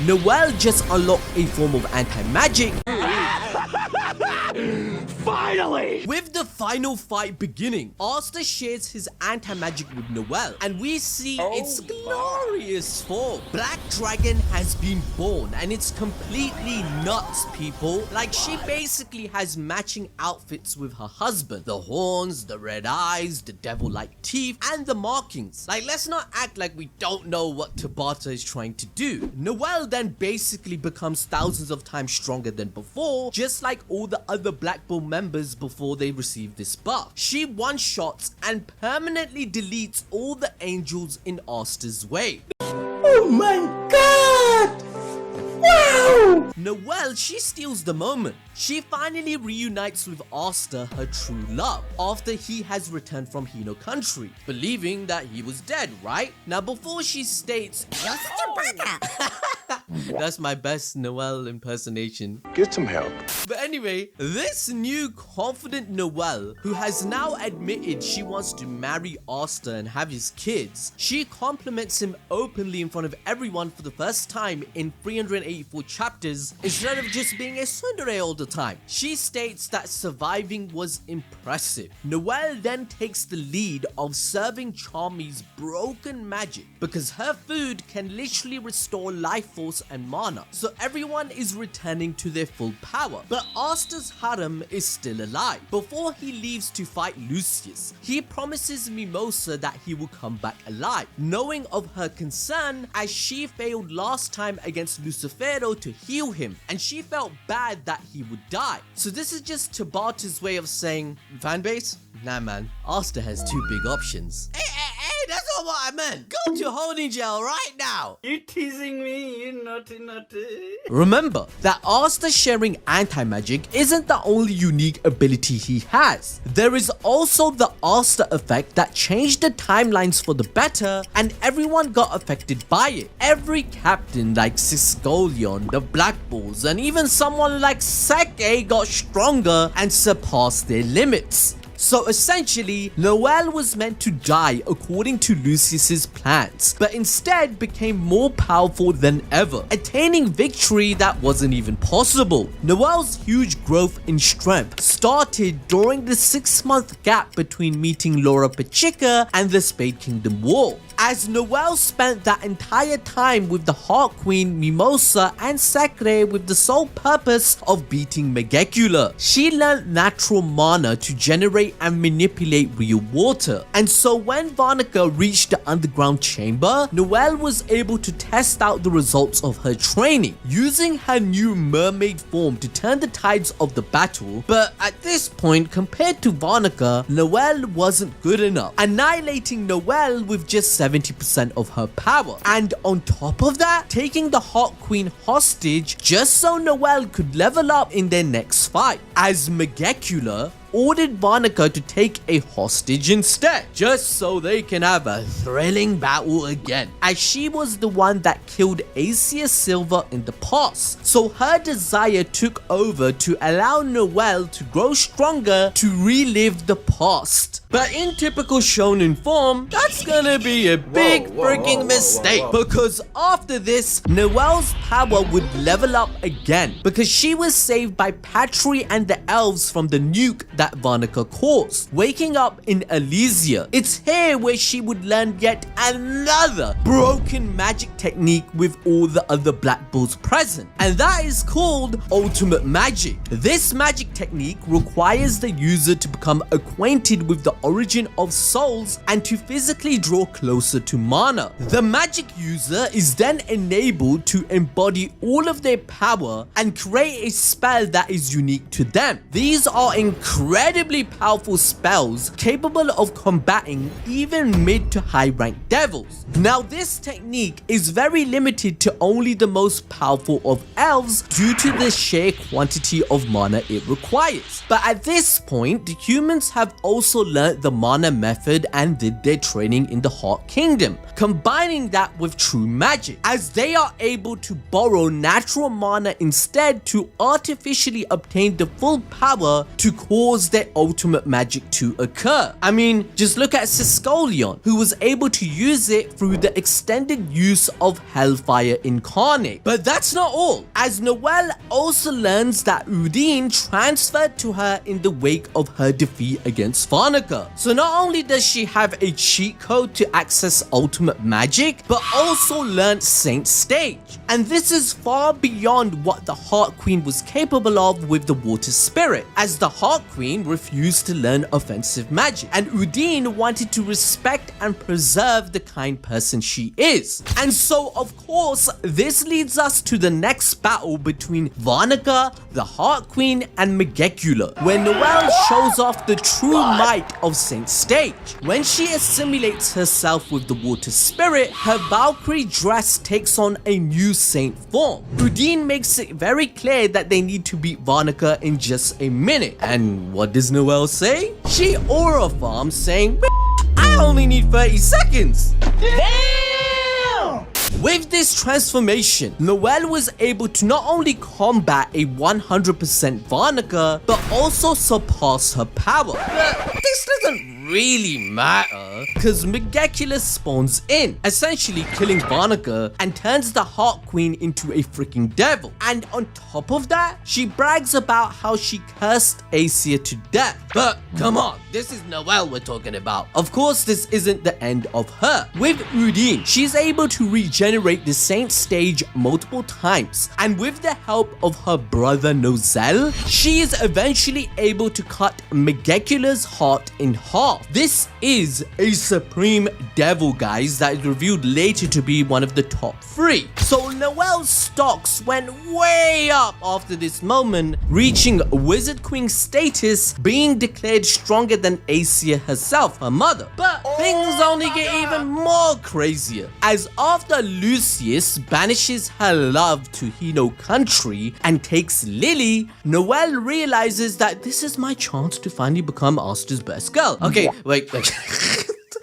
Noel just unlocked a form of anti-magic. Finally! With the final fight beginning, Asta shares his anti-magic with Noel, and we see its glorious form. Black Dragon has been born, and it's completely nuts, people. Like, she basically has matching outfits with her husband. The horns, the red eyes, the devil-like teeth, and the markings. Like, let's not act like we don't know what Tabata is trying to do. Noel then basically becomes thousands of times stronger than before, just like all the other Black Bull members before they receive this buff. She one-shots and permanently deletes all the angels in Asta's way. Oh my god! Wow! Noelle, she steals the moment. She finally reunites with Asta, her true love, after he has returned from Hino country, believing that he was dead, right? Now before she states, You're such a bugger! that's my best Noelle impersonation. Get some help. But anyway, this new confident Noelle, who has now admitted she wants to marry Asta and have his kids, she compliments him openly in front of everyone for the first time in 384 chapters, instead of just being a tsundere all the time. She states that surviving was impressive. Noelle then takes the lead of serving Charmy's broken magic, because her food can literally restore life force and mana, so everyone is returning to their full power. But Asta's harem is still alive. Before he leaves to fight Lucius, he promises Mimosa that he will come back alive, knowing of her concern as she failed last time against Lucifero to heal him, and she felt bad that he would die. So this is just Tabata's way of saying, fanbase? Nah man, Asta has two big options. Hey, that's not what I meant. Go to holding jail right now. You teasing me, you naughty naughty. Remember that Asta sharing anti-magic isn't the only unique ability he has. There is also the Asta effect that changed the timelines for the better, and everyone got affected by it. Every captain like Siscolion, the Black Bulls, and even someone like Seke got stronger and surpassed their limits. So essentially, Noelle was meant to die according to Lucius's plans, but instead became more powerful than ever, attaining victory that wasn't even possible. Noelle's huge growth in strength started during the 6-month gap between meeting Laura Pachica and the Spade Kingdom War, as Noelle spent that entire time with the Heart Queen Mimosa and Sacre with the sole purpose of beating Megecula. She learned natural mana to generate and manipulate real water, and so when Varnica reached the underground chamber, Noelle was able to test out the results of her training, using her new mermaid form to turn the tides of the battle. But at this point, compared to Varnica, Noelle wasn't good enough, annihilating Noelle with just 70% of her power, and on top of that, taking the Hot Queen hostage just so Noelle could level up in their next fight, as Megecula ordered Varnica to take a hostage instead, just so they can have a thrilling battle again, as she was the one that killed Acier Silva in the past. So her desire took over to allow Noelle to grow stronger to relive the past. But in typical shonen form, that's gonna be a big freaking mistake, because after this, Noelle's power would level up again, because she was saved by Patry and the elves from the nuke that Varnica caused, waking up in Elysia. It's here where she would learn yet another broken magic technique with all the other Black Bulls present, and that is called Ultimate Magic. This magic technique requires the user to become acquainted with the origin of souls and to physically draw closer to mana. The magic user is then enabled to embody all of their power and create a spell that is unique to them. These are incredibly powerful spells capable of combating even mid to high ranked devils. Now this technique is very limited to only the most powerful of elves due to the sheer quantity of mana it requires. But at this point, the humans have also learnt the mana method and did their training in the Heart Kingdom, combining that with true magic, as they are able to borrow natural mana instead to artificially obtain the full power to cause cause their ultimate magic to occur. I mean, just look at Siscolion, who was able to use it through the extended use of Hellfire Incarnate. But that's not all, as Noelle also learns that Udine transferred to her in the wake of her defeat against Varnica. So not only does she have a cheat code to access ultimate magic, but also learned Saint Stage. And this is far beyond what the Heart Queen was capable of with the Water Spirit, as the Heart Queen refused to learn offensive magic, and Udine wanted to respect and preserve the kind person she is. And so of course, this leads us to the next battle between Varnica, the Heart Queen, and Megecula, where Noelle shows off the true might of Saint Stage. When she assimilates herself with the Water Spirit, her Valkyrie dress takes on a new saint form. Udine makes it very clear that they need to beat Varnica in just a minute. And what does Noelle say? She aura farms saying, I only need 30 seconds. Damn! With this transformation, Noelle was able to not only combat a 100% Varnica, but also surpass her power. But this doesn't really matter, because Megecula spawns in, essentially killing Varnica and turns the Heart Queen into a freaking devil. And on top of that, she brags about how she cursed Acier to death. But come on, this is Noelle we're talking about. Of course, this isn't the end of her. With Udine, she's able to regenerate the Saint Stage multiple times, and with the help of her brother Noel, she is eventually able to cut Megecula's heart in half. This is a supreme devil, guys, that is revealed later to be one of the top 3. So Noelle's stocks went way up after this moment, reaching Wizard Queen status, being declared stronger than Acier herself, her mother. But things only get even more crazier, as after Lucius banishes her love to Hino country and takes Lily, Noelle realizes that this is my chance to finally become Asta's best girl. Okay, wait.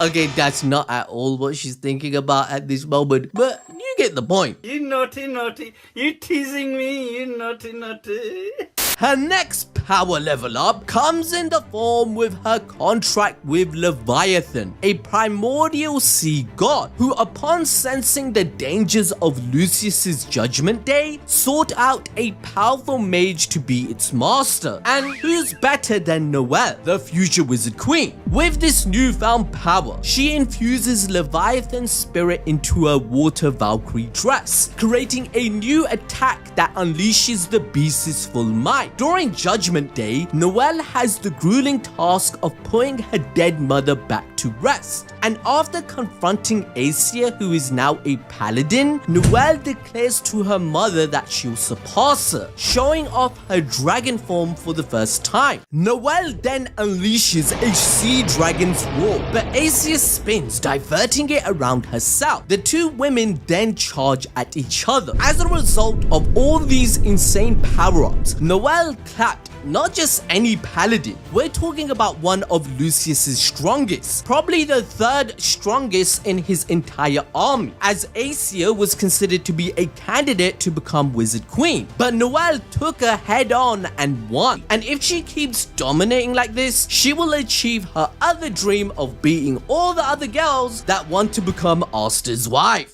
Okay, that's not at all what she's thinking about at this moment, but you get the point. You naughty, naughty. You teasing me, you naughty, naughty. Her next power level up comes in the form with her contract with Leviathan, a primordial sea god, who upon sensing the dangers of Lucius's Judgment Day, sought out a powerful mage to be its master. And who's better than Noelle, the future Wizard Queen? With this newfound power, she infuses Leviathan's spirit into her Water Valkyrie dress, creating a new attack that unleashes the beast's full might. During Judgment Day, Noelle has the grueling task of putting her dead mother back to rest. And after confronting Acier, who is now a paladin, Noelle declares to her mother that she'll surpass her, showing off her dragon form for the first time. Noelle then unleashes a sea dragon's roar, but Acier spins, diverting it around herself. The two women then charge at each other. As a result of all these insane power-ups, Noelle clapped not just any paladin. We're talking about one of Lucius's strongest, probably the third strongest in his entire army, as Acier was considered to be a candidate to become Wizard Queen. But Noelle took her head on and won. And if she keeps dominating like this, she will achieve her other dream of beating all the other girls that want to become Asta's wife.